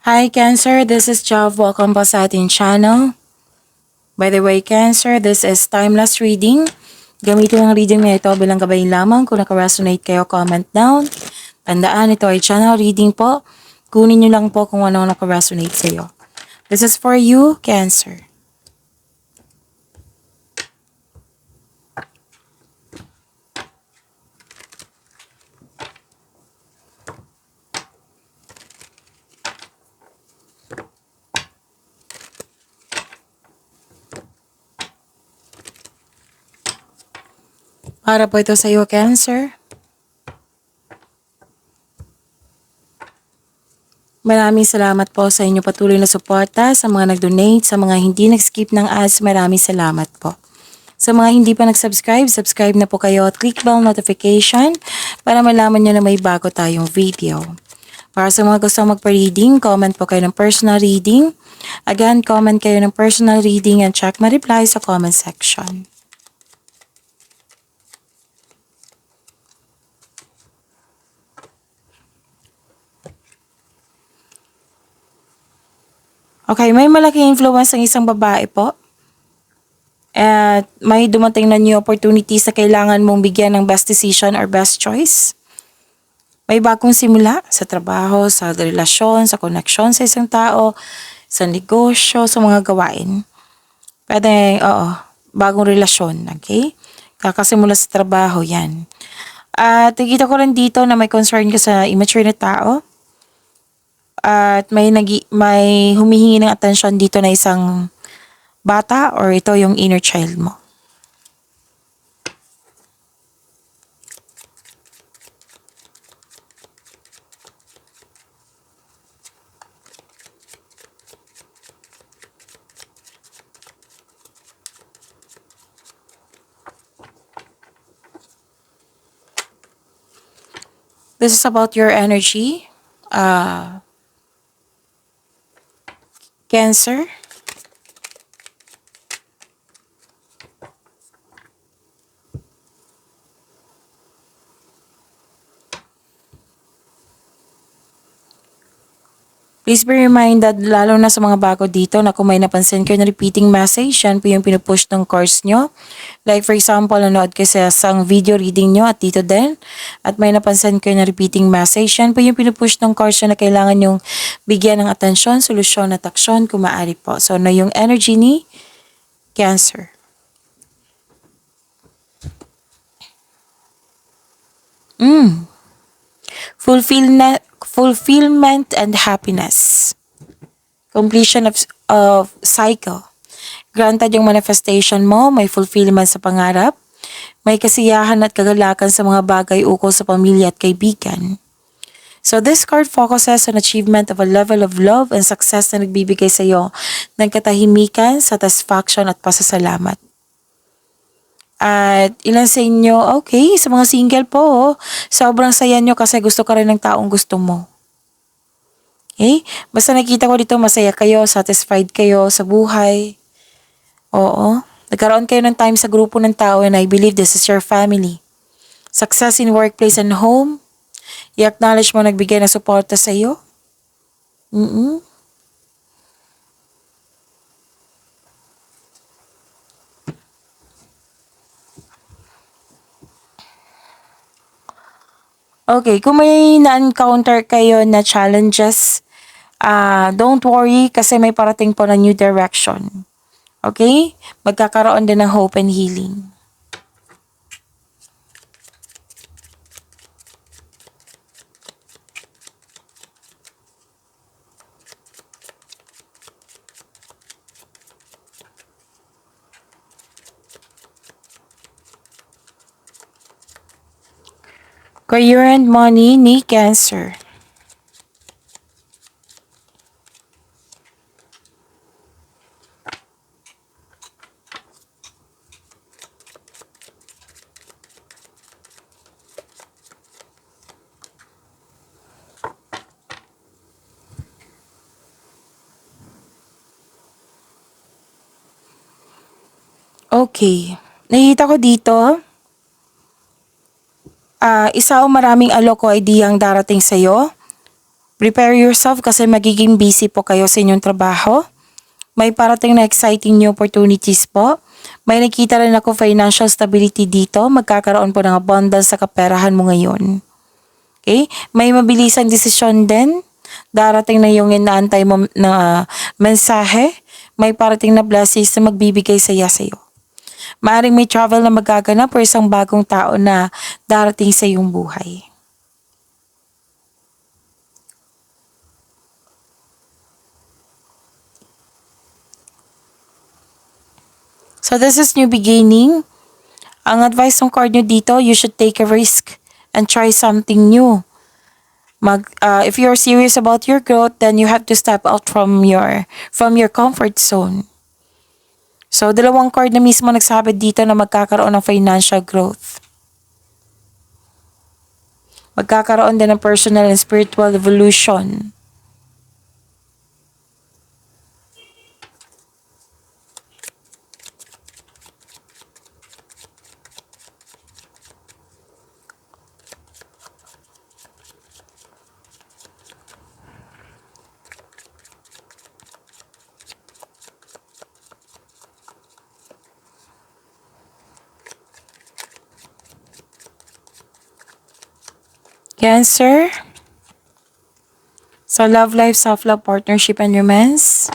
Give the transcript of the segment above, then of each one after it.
Hi Cancer, this is Jav. Welcome po sa ating channel. By the way Cancer, this is timeless reading. Gamitin ang reading na ito bilang gabay lamang. Kung naka-resonate kayo, comment down. Tandaan, ito ay channel reading po. Kunin nyo lang po kung ano naka-resonate sa iyo. This is for you, Cancer. Para po ito sa iyo, Cancer. Maraming salamat po sa inyo patuloy na suporta, sa mga nag-donate, sa mga hindi nag-skip ng ads, maraming salamat po. Sa mga hindi pa nag-subscribe, subscribe na po kayo at click bell notification para malaman nyo na may bago tayong video. Para sa mga gusto magpa-reading, comment po kayo ng personal reading. Again, comment kayo ng personal reading and check my reply sa comment section. Okay, may malaking influence ang isang babae po. At may dumating na new opportunities na kailangan mong bigyan ng best decision or best choice. May bagong simula sa trabaho, sa relasyon, sa koneksyon sa isang tao, sa negosyo, sa mga gawain. Pwede, bagong relasyon, okay? Kakasimula sa trabaho, yan. At nakita ko rin dito na may concern ka sa immature na tao. At may humihingi ng atensyon dito na isang bata or ito yung inner child mo. This is about your energy. Cancer. Please be reminded, lalo na sa mga bago dito, na kung may napansin kayo na repeating message, yan po yung pinupush ng course nyo. Like for example, nanood kayo sa isang video reading nyo at dito din. At may napansin kayo na repeating message, yan po yung pinupush ng course nyo na kailangan yung bigyan ng atensyon, solusyon at aksyon kung maaari po. So, na yung energy ni Cancer. Fulfillment and happiness. Completion of cycle. Granted yung manifestation mo, may fulfillment sa pangarap, may kasiyahan at kagalakan sa mga bagay ukol sa pamilya at kaibigan. So this card focuses on achievement of a level of love and success na nagbibigay sa iyo ng katahimikan, satisfaction at pasasalamat. At ilan sa inyo, okay, sa mga single po, sobrang saya nyo kasi gusto ka rin ng taong gusto mo. Okay? Basta nakita ko dito, masaya kayo, satisfied kayo sa buhay. Oo. Nagkaroon kayo ng time sa grupo ng tao and I believe this is your family. Success in workplace and home. I-acknowledge mo nagbigay ng suporta sa iyo. Okay, kung may na-encounter kayo na challenges, don't worry kasi may parating po na new direction. Okay? Magkakaroon din ng hope and healing. Career and money ni Cancer. Okay. Nakita ko dito, isa o maraming alok o ideyang darating sa'yo. Prepare yourself kasi magiging busy po kayo sa inyong trabaho. May parating na exciting new opportunities po. May nakita rin ako financial stability dito. Magkakaroon po ng abundance sa kaperahan mo ngayon. Okay? May mabilisang desisyon din. Darating na yung inaantay mo na mensahe. May parating na blessings na magbibigay saya sa'yo. Maaring may travel na magaganap o isang bagong tao na darating sa iyong buhay. So this is new beginning. Ang advice ng card nyo dito, you should take a risk and try something new. If you're serious about your growth, then you have to step out from your comfort zone. So dalawang card na mismo nagsabi dito na magkakaroon ng financial growth. Magkakaroon din ng personal and spiritual evolution. Cancer. So love life, self-love, partnership, and romance.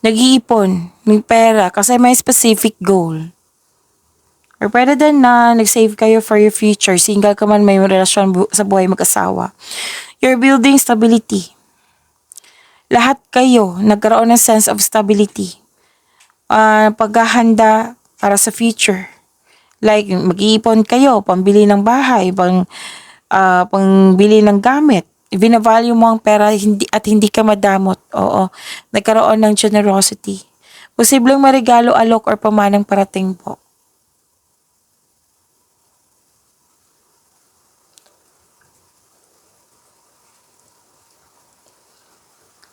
Nag-iipon ng pera kasi may specific goal. Or pwede din na nag-save kayo for your future. Single ka man, may relasyon sa buhay mag-asawa. You're building stability. Lahat kayo nagkaroon ng sense of stability. Paghahanda para sa future. Like, mag-iipon kayo, pambili ng bahay, pangbili ng gamit. Binavalue mo ang pera hindi ka madamot. Oo, nagkaroon ng generosity. Posibleng marigalo, alok, or pamanang parating po.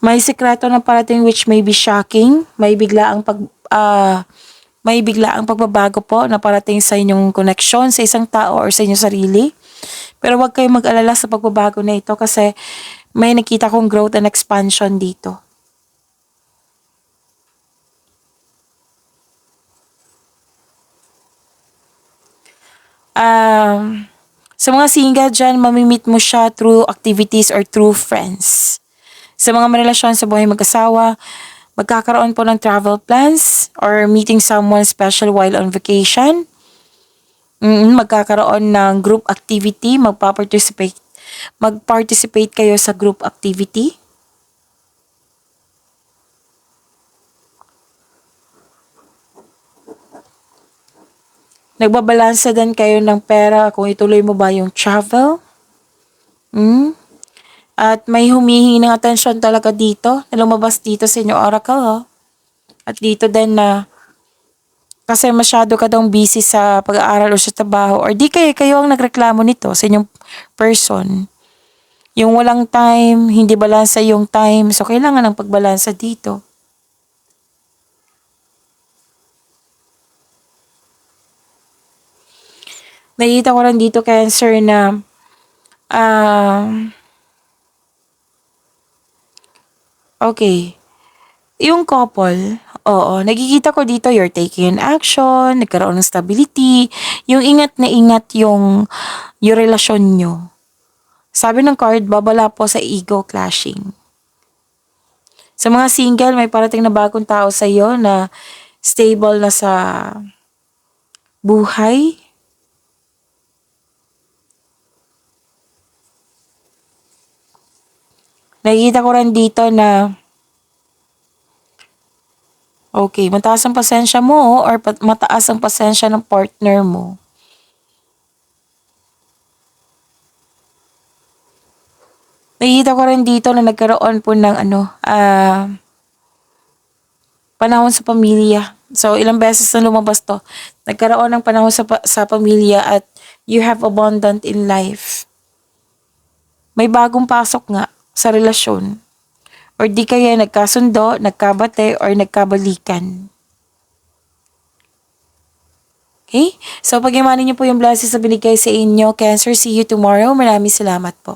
May sikreto na parating which may be shocking. May biglaang pagbabago po na parating sa inyong connection sa isang tao or sa inyong sarili. Pero huwag kayong mag-alala sa pagbabago na ito kasi may nakita kong growth and expansion dito. Sa mga single dyan, mamimit mo siya through activities or through friends. Sa mga marelasyon sa buhay mag-asawa, magkakaroon po ng travel plans or meeting someone special while on vacation. Magkakaroon ng group activity, mag-participate kayo sa group activity. Nagbabalansa din kayo ng pera kung ituloy mo ba yung travel. At may humihingi ng atensyon talaga dito na lumabas dito sa inyo oracle. Oh. At dito din na kasi masyado ka daw busy sa pag-aaral o sa trabaho or di kayo ang nagreklamo nito sa inyong person. Yung walang time, hindi balansa yung time. So, kailangan ng pagbalansa dito. Nakita ko rin dito, Cancer, na okay. Yung couple, oo, nagkikita ko dito you're taking an action, nagkaroon ng stability, yung ingat na ingat yung relasyon nyo. Sabi ng card, babala po sa ego clashing. Sa mga single, may parating na bagong tao sa iyo na stable na sa buhay. Nakikita ko rin dito na okay, mataas ang pasensya mo or mataas ang pasensya ng partner mo. Nakikita ko rin dito na nagkaroon po ng panahon sa pamilya. So, ilang beses na lumabas to. Nagkaroon ng panahon sa pamilya at you have abundant in life. May bagong pasok nga sa relasyon. or di kaya nagkasundo, nagkabate, or nagkabalikan. Okay? So, pag-imanin niyo po yung blessings na binigay sa inyo, Cancer. See you tomorrow. Maraming salamat po.